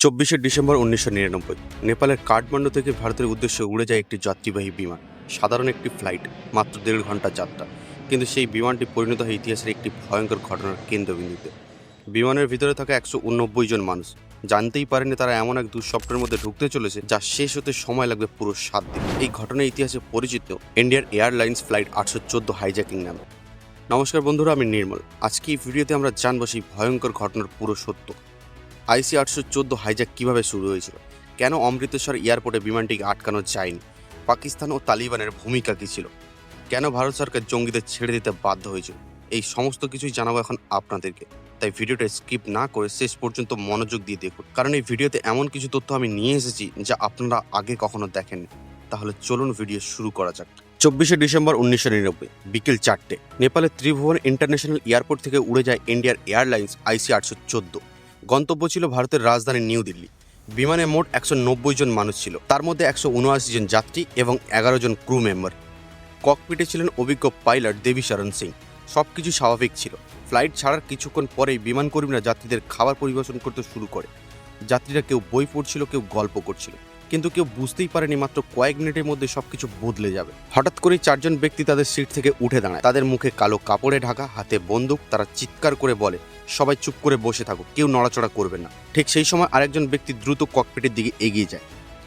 24শে December 1999 নেপালের কাঠমান্ডু থেকে ভারতের উদ্দেশ্যে উড়ে যায় একটি যাত্রীবাহী বিমান। সাধারণ একটি ফ্লাইট, মাত্র 1.5 ঘন্টা যাত্রা, কিন্তু সেই বিমানটি পরিণত হয় ইতিহাসের একটি ভয়ঙ্কর ঘটনার কেন্দ্রবিন্দুতে। বিমানের ভিতরে থাকা 189 জন মানুষ জানতেই পারেনি তারা এমন এক দুঃস্বপ্নের মধ্যে ঢুকতে চলেছে যা শেষ হতে সময় লাগবে পুরো 7 দিন। এই ঘটনার ইতিহাসে পরিচিত ইন্ডিয়ান এয়ারলাইন্স ফ্লাইট 814 হাইজ্যাকিং নামে। নমস্কার বন্ধুরা, আমি নির্মল। আজকে এই ভিডিওতে আমরা জানবো সেই ভয়ঙ্কর ঘটনার পুরো সত্য। IC 814 হাইজ্যাক কিভাবে শুরু হয়েছিল, কেন অমৃতসর এয়ারপোর্টে বিমানটিকে আটকানো যায়নি, পাকিস্তান ও তালিবানের ভূমিকা কী ছিল, কেন ভারত সরকার জঙ্গিদের ছেড়ে দিতে বাধ্য হয়েছিল, এই সমস্ত কিছুই জানাবো এখন আপনাদেরকে। তাই ভিডিওটা স্কিপ না করে শেষ পর্যন্ত মনোযোগ দিয়ে দেখুন, কারণ এই ভিডিওতে এমন কিছু তথ্য আমি নিয়ে এসেছি যা আপনারা আগে কখনো দেখেননি। তাহলে চলুন ভিডিও শুরু করা যাক। 24শে ডিসেম্বর 1999 বিকেল 4টে নেপালের ত্রিভুবন ইন্টারন্যাশনাল এয়ারপোর্ট থেকে উড়ে যায় ইন্ডিয়ার এয়ারলাইন্স IC 814। গন্তব্য ছিল ভারতের রাজধানী নিউ দিল্লি। বিমানে মোট 190 জন মানুষ ছিল, তার মধ্যে 179 জন যাত্রী এবং 11 জন ক্রু মেম্বার। ককপিটে ছিলেন অভিজ্ঞ পাইলট দেবী শরণ সিং। সবকিছু স্বাভাবিক ছিল। ফ্লাইট ছাড়ার কিছুক্ষণ পরেই বিমান কর্মীরা যাত্রীদের খাবার পরিবেশন করতে শুরু করে। যাত্রীরা কেউ বই পড়ছিল, কেউ গল্প করছিল, কিন্তু কেউ বুঝতেই পারেনি মাত্র কয়েক মিনিটের মধ্যে সবকিছু বদলে যাবে। হঠাৎ করেই 4 জন ব্যক্তি তাদের সিট থেকে উঠে দাঁড়ায়। তাদের মুখে কালো কাপড়ে ঢাকা, হাতে বন্দুক। তারা চিৎকার করে বলে, সবাই চুপ করে বসে থাকো, কেউ নড়াচড়া করবে না। ঠিক সেই সময় আরেকজন ব্যক্তি দ্রুত ককপিটের দিকে এগিয়ে যায়।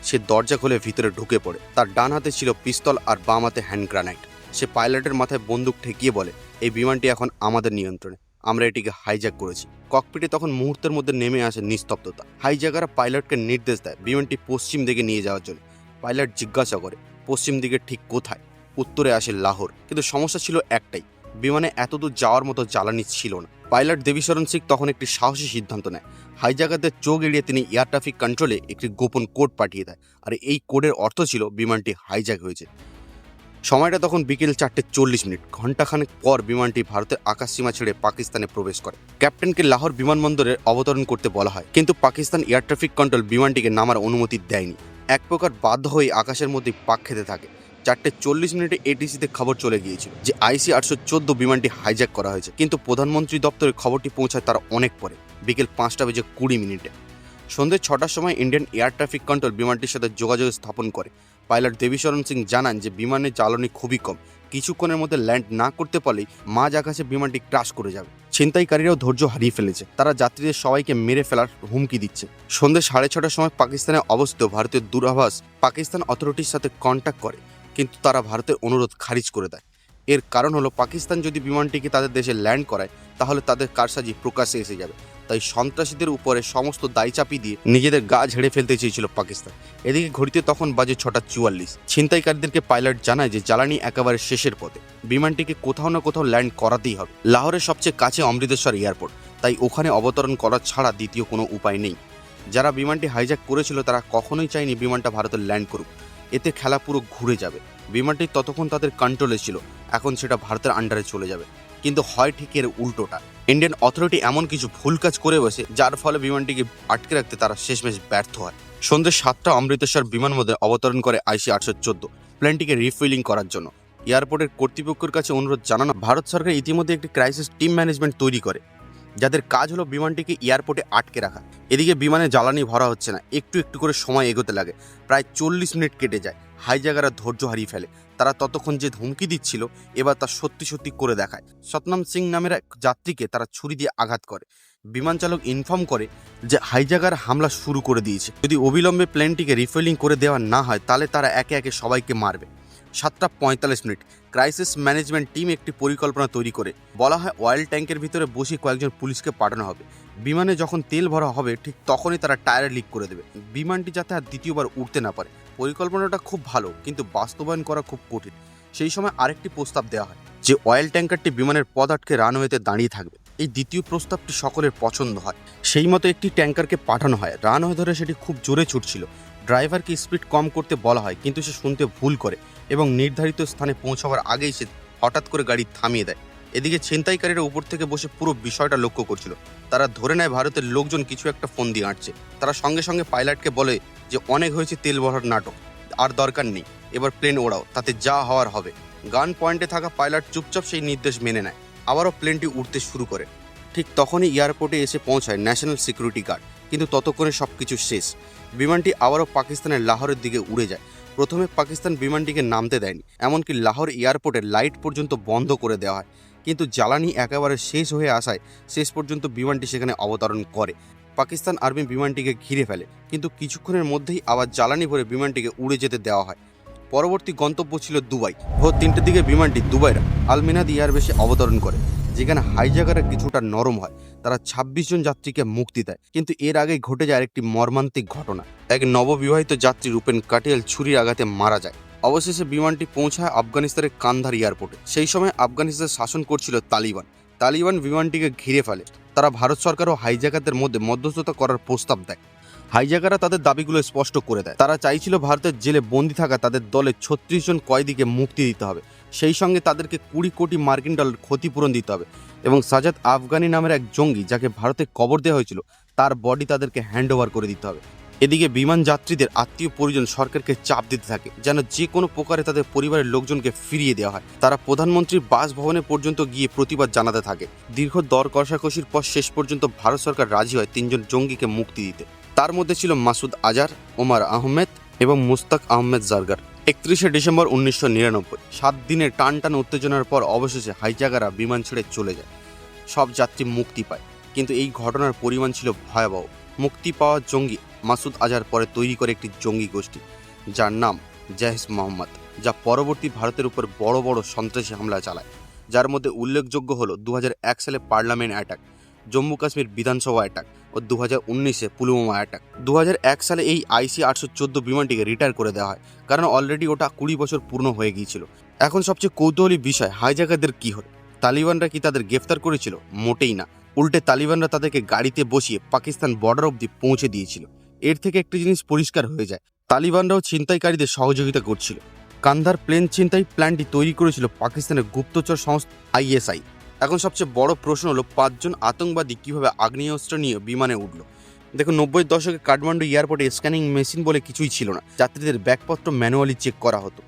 সে দরজা খুলে ভিতরে ঢুকে পড়ে। তার ডান হাতে ছিল পিস্তল আর বাম হাতে হ্যান্ড গ্রানাইট। সে পাইলটের মাথায় বন্দুক ঠেকিয়ে বলে, এই বিমানটি এখন আমাদের নিয়ন্ত্রণে, আমরা এটিকে হাইজ্যাক করেছি। ককপিটে তখন মুহূর্তের মধ্যে নেমে আসে নিস্তব্ধতা। হাইজ্যাকাররা পাইলটকে নির্দেশ দেয় বিমানটি পশ্চিম দিকে নিয়ে যাওয়ার জন্য। পাইলট জিজ্ঞাসা করে, পশ্চিম দিকে ঠিক কোথায়? উত্তরে আসে লাহোর। কিন্তু সমস্যা ছিল একটাই, বিমানে এতদূর যাওয়ার মতো জ্বালানি ছিল না। পাইলট দেবীশরণ সিং তখন একটি সাহসী সিদ্ধান্ত নেয়। হাইজ্যাকারদের চোখ এড়িয়ে তিনি এয়ার ট্রাফিক কন্ট্রোলে একটি গোপন কোড পাঠিয়ে দেয়, আর এই কোডের অর্থ ছিল বিমানটি হাইজ্যাক হয়েছে। সময়টা তখন বিকেল 4:40। ঘণ্টাখানেক পর বিমানটি ভারতের আকাশসীমা ছেড়ে পাকিস্তানে প্রবেশ করে। ক্যাপ্টেনকে লাহোর বিমানবন্দরে অবতরণ করতে বলা হয়, কিন্তু পাকিস্তান এয়ার ট্রাফিক কন্ট্রোল বিমানটিকে নামার অনুমতি দেয়নি। এক প্রকার বাধ্য হয়ে আকাশের মধ্যে পাক খেতে থাকে। 4:40 ATC-তে খবর চলে গিয়েছিল যে IC 814 বিমানটি হাইজ্যাক করা হয়েছে, কিন্তু প্রধানমন্ত্রী দপ্তরে খবরটি পৌঁছায় তার অনেক পরে, বিকেল 5:20। সন্ধ্যে 6টার সময় ইন্ডিয়ান এয়ার ট্রাফিক কন্ট্রোল বিমানটির সাথে যোগাযোগ স্থাপন করে। পাইলট দেবীশরণ সিং জানান যে বিমানের জ্বালানি খুবই কম, কিছুক্ষণের মধ্যে ল্যান্ড না করতে পারলেই মাঝ আকাশে বিমানটি ক্রাশ করে যাবে। ছিনতাইকারীরাও ধৈর্য হারিয়ে ফেলেছে, তারা যাত্রীদের সবাইকে মেরে ফেলার হুমকি দিচ্ছে। সন্ধ্যে 6:30টার সময় পাকিস্তানে অবস্থিত ভারতীয় দূতাবাস পাকিস্তান অথরিটির সাথে কন্ট্যাক্ট করে, কিন্তু তারা ভারতের অনুরোধ খারিজ করে দেয়। এর কারণ হলো পাকিস্তান যদি বিমানটিকে তাদের দেশে ল্যান্ড করায় তাহলে তাদের কারসাজি প্রকাশ্যে এসে যাবে। তাই সন্ত্রাসীদের উপরে সমস্ত দায় চাপিয়ে দিয়ে নিজেদের গা ঝেড়ে ফেলতে চেয়েছিল পাকিস্তান। এদিকে ঘড়িতে তখন বাজে 6:44। ছিনতাইকারীদেরকে পাইলট জানায় যে জ্বালানি একেবারে শেষের পথে, বিমানটিকে কোথাও না কোথাও ল্যান্ড করাতেই হবে। লাহোরের সবচেয়ে কাছে অমৃতসর এয়ারপোর্ট, তাই ওখানে অবতরণ করা ছাড়া দ্বিতীয় কোনো উপায় নেই। যারা বিমানটি হাইজ্যাক করেছিল তারা কখনোই চায়নি বিমানটা ভারতে ল্যান্ড করুক, এতে খেলা পুরো ঘুরে যাবে। বিমানটি ততক্ষণ তাদের কন্ট্রোলে ছিল, এখন সেটা ভারতের আন্ডারে চলে যাবে। কিন্তু হয় ঠিক এর উল্টোটা। ইন্ডিয়ান অথরিটি এমন কিছু ভুল কাজ করে বসে যার ফলে বিমানটিকে আটকে রাখতে তারা শেষমেশ ব্যর্থ হয়। সন্ধ্যে 7টা অমৃতসর বিমানবন্দরে অবতরণ করে IC 814 প্লেনটিকে রিফুয়েলিং করার জন্য। এয়ারপোর্টের কর্তৃপক্ষের কাছে অনুরোধ জানানো, ভারত সরকার ইতিমধ্যে একটি ক্রাইসিস টিম ম্যানেজমেন্ট তৈরি করে, যাদের কাজ হলো বিমানটিকে এয়ারপোর্টে আটকে রাখা। এদিকে বিমানে জ্বালানি ভরা হচ্ছে না, একটু একটু করে সময় এগোতে লাগে। প্রায় 40 মিনিট কেটে যায়। হাইজ্যাকাররা ধৈর্য হারিয়ে ফেলে। তারা ততক্ষণ যে ধমকি দিচ্ছিল এবার তা সত্যি সত্যি করে দেখায়। সতনাম সিং নামের এক যাত্রীকে তারা ছুরি দিয়ে আঘাত করে। বিমান চালক ইনফর্ম করে যে হাইজ্যাকার হামলা শুরু করে দিয়েছে, যদি অবিলম্বে প্লেনটিকে রিফুয়েলিং করে দেওয়া না হয় তাহলে তারা একে একে সবাইকে মারবে। 7:45 ক্রাইসিস ম্যানেজমেন্ট টিম একটি পরিকল্পনা তৈরি করে। বলা হয় অয়েল ট্যাঙ্কের ভিতরে বসে কয়েকজন পুলিশকে পাঠানো হবে। বিমানে যখন তেল ভরা হবে ঠিক তখনই তারা টায়ারে লিক করে দেবে, বিমানটি যাতে আর দ্বিতীয়বার উঠতে না পারে। পরিকল্পনাটা খুব ভালো, কিন্তু বাস্তবায়ন করা খুব কঠিন। সেই সময় আরেকটি প্রস্তাব দেওয়া হয় যে অয়েল ট্যাঙ্কারটি বিমানের পথ আটকে রানওয়েতে দাঁড়িয়ে থাকবে। এই দ্বিতীয় প্রস্তাবটি সকলের পছন্দ হয়। সেই মতো একটি ট্যাঙ্কারকে পাঠানো হয়। রানওয়ে ধরে সেটি খুব জোরে ছুটছিল। ড্রাইভারকে স্পিড কম করতে বলা হয়, কিন্তু সে শুনতে ভুল করে এবং নির্ধারিত স্থানে পৌঁছাবার আগেই সে হঠাৎ করে গাড়ি থামিয়ে দেয়। এদিকে ছিনতাইকারীরা উপর থেকে বসে পুরো বিষয়টা লক্ষ্য করছিল। তারা ধরে নেয় ভারতের লোকজন কিছু একটা ফোন দিয়ে আঁটছে। তারা সঙ্গে সঙ্গে পাইলটকে বলে যে অনেক হয়েছে তেল ভরার নাটক, আর দরকার নেই, এবার প্লেন ওড়াও, তাতে যা হওয়ার হবে। গান পয়েন্টে থাকা পাইলট চুপচাপ সেই নির্দেশ মেনে নেয়। আবারও প্লেনটি উঠতে শুরু করে। ঠিক তখনই এয়ারপোর্টে এসে পৌঁছায় ন্যাশনাল সিকিউরিটি গার্ড। কিন্তু ততক্ষণে সব কিছু শেষ। বিমানটি আবারও পাকিস্তানের লাহোরের দিকে উড়ে যায়। প্রথমে পাকিস্তান বিমানটিকে নামতে দেয়নি, এমনকি লাহোর এয়ারপোর্টের লাইট পর্যন্ত বন্ধ করে দেওয়া হয়। কিন্তু জ্বালানি একেবারে শেষ হয়ে আসায় শেষ পর্যন্ত বিমানটি সেখানে অবতরণ করে। পাকিস্তান আর্মি বিমানটিকে ঘিরে ফেলে, কিন্তু কিছুক্ষণের মধ্যেই আবার জ্বালানি ভরে বিমানটিকে উড়ে যেতে দেওয়া হয়। পরবর্তী গন্তব্য ছিল দুবাই। ভোর 3টের দিকে বিমানটি দুবাইয়ের আলমিনাদ এয়ারবেসে অবতরণ করে, যেখানে হাইজ্যাকাররা কিছুটা নরম হয়। তারা 26 জন যাত্রীকে মুক্তি দেয়, কিন্তু এর আগেই ঘটে যায় একটি মর্মান্তিক ঘটনা। এক নববিবাহিত যাত্রী রূপেন কাটিয়াল ছুরির আঘাতে মারা যায়। অবশেষে বিমানটি পৌঁছায় আফগানিস্তানের কান্দার এয়ারপোর্টে। সেই সময় আফগানিস্তান শাসন করছিল তালিবান বিমানটিকে ঘিরে ফেলে। তারা ভারত সরকার ও হাইজ্যাকারদের মধ্যে মধ্যস্থতা করার প্রস্তাব দেয়। হাইজ্যাকাররা তাদের দাবিগুলো স্পষ্ট করে দেয়। তারা চাইছিল ভারতের জেলে বন্দী থাকা তাদের দলের 36 জন কয়েদিকে মুক্তি দিতে হবে, সেই সঙ্গে তাদেরকে 20 কোটি মার্কিন ডলার ক্ষতিপূরণ দিতে হবে এবং সাজাদ আফগানি নামের এক জঙ্গি, যাকে ভারতে কবর দেওয়া হয়েছিল, তার বডি তাদেরকে হ্যান্ড ওভার করে দিতে হবে। এদিকে বিমান যাত্রীদের আত্মীয় পরিজন সরকারকে চাপ দিতে থাকে যেন যে কোনো প্রকারে তাদের পরিবারের লোকজনকে ফিরিয়ে দেওয়া হয়। তারা প্রধানমন্ত্রীর বাসভবনে পর্যন্ত গিয়ে প্রতিবাদ জানাতে থাকে। দীর্ঘ দর কষাকষির পর শেষ পর্যন্ত ভারত সরকার রাজি হয় 3 জন জঙ্গিকে মুক্তি দিতে। তার মধ্যে ছিল মাসুদ আজার, ওমর আহমেদ এবং মুস্তাক আহমেদ জারগার। 31শে ডিসেম্বর 1999, 7 দিনের টান উত্তেজনার পর অবশেষে হাইজ্যাকাররা বিমান ছেড়ে চলে যায়। সব যাত্রী মুক্তি পায়, কিন্তু এই ঘটনার পরিমাণ ছিল ভয়াবহ। মুক্তি পাওয়া জঙ্গি মাসুদ আজার পরে তৈরি করে একটি জঙ্গি গোষ্ঠী, যার নাম জৈশ মোহাম্মদ, যা পরবর্তী ভারতের উপর বড় বড় সন্ত্রাসী হামলা চালায়। যার মধ্যে উল্লেখযোগ্য হল 2001 সালে পার্লামেন্ট অ্যাটাক, জম্মু কাশ্মীর বিধানসভা অ্যাটাক ও 2019-এ পুলওয়ামা অ্যাটাক। 2001 সালে এই IC-814 বিমানটিকে রিটায়ার করে দেওয়া হয়, কারণ অলরেডি ওটা 20 বছর পূর্ণ হয়ে গিয়েছিল। এখন সবচেয়ে কৌতূহলী বিষয়, হাইজ্যাকারদের কি হলো? তালিবানরা কি তাদের গ্রেফতার করেছিল? মোটেই না। উল্টে তালিবানরা তাদেরকে গাড়িতে বসিয়ে পাকিস্তান বর্ডার অবধি পৌঁছে দিয়েছিল। এর থেকে একটি জিনিস পরিষ্কার হয়ে যায়, তালিবানরাও ছিনতাইকারীদের সহযোগিতা করছিল। কান্দার প্লেন ছিনতাই প্ল্যানটি তৈরি করেছিল পাকিস্তানের গুপ্তচর সংস্থা ISI। এখন সবচেয়ে বড় প্রশ্ন হলো, 5 জন আতঙ্কবাদী কিভাবে আগ্নেয়াস্ত্র নিয়ে বিমানে উঠল? দেখুন, 90-এর দশকে কাঠমান্ডু এয়ারপোর্টে স্ক্যানিং মেশিন বলে কিছুই ছিল না। যাত্রীদের ব্যাগপত্র ম্যানুয়ালি চেক করা হতো,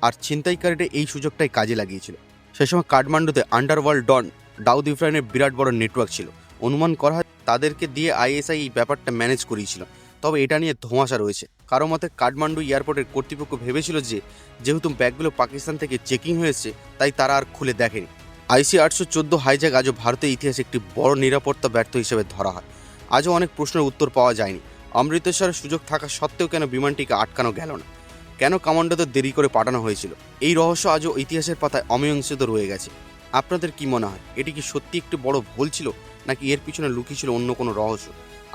আর ছিনতাইকারীরা এই সুযোগটাই কাজে লাগিয়েছিল। সেই সময় কাঠমান্ডুতে আন্ডারওয়ার্ল্ড ডন দাউদ ইব্রাহিমের বিরাট বড় নেটওয়ার্ক ছিল। অনুমান করা হয় তাদেরকে দিয়ে ISI এই ব্যাপারটা ম্যানেজ করিয়েছিল। তবে এটা নিয়ে ধোঁয়াশা রয়েছে। কারো মতে কাঠমান্ডু এয়ারপোর্টের কর্তৃপক্ষ ভেবেছিল যে যেহেতু ব্যাগগুলো পাকিস্তান থেকে চেকিং হয়েছে, তাই তারা আর খুলে দেখেনি। IC-814 হাইজ্যাক আজও ভারতের ইতিহাসে একটি বড় নিরাপত্তা ব্যর্থ হিসেবে ধরা হয়। আজও অনেক প্রশ্নের উত্তর পাওয়া যায়নি। অমৃতসরের সুযোগ থাকা সত্ত্বেও কেন বিমানটিকে আটকানো গেল না? কেন কমান্ডোদের দেরি করে পাঠানো হয়েছিল? এই রহস্য আজও ইতিহাসের পাতায় অমীমাংসিত রয়ে গেছে। আপনাদের কি মনে হয়, এটি কি সত্যি একটি বড় ভুল ছিল, নাকি এর পিছনে লুকিয়ে ছিল অন্য কোনো রহস্য?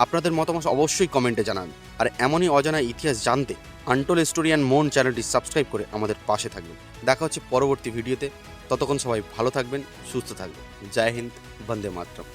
আপনাদের মতামত অবশ্যই কমেন্টে জানান। আর এমনই অজানা ইতিহাস জানতে আনটোল্ড স্টোরি অ্যান্ড মোর চ্যানেলটি সাবস্ক্রাইব করে আমাদের পাশে থাকবেন। দেখা হচ্ছে পরবর্তী ভিডিওতে। ততক্ষণ সবাই ভালো থাকবেন, সুস্থ থাকবেন। জয় হিন্দ, বন্দে মাতরম।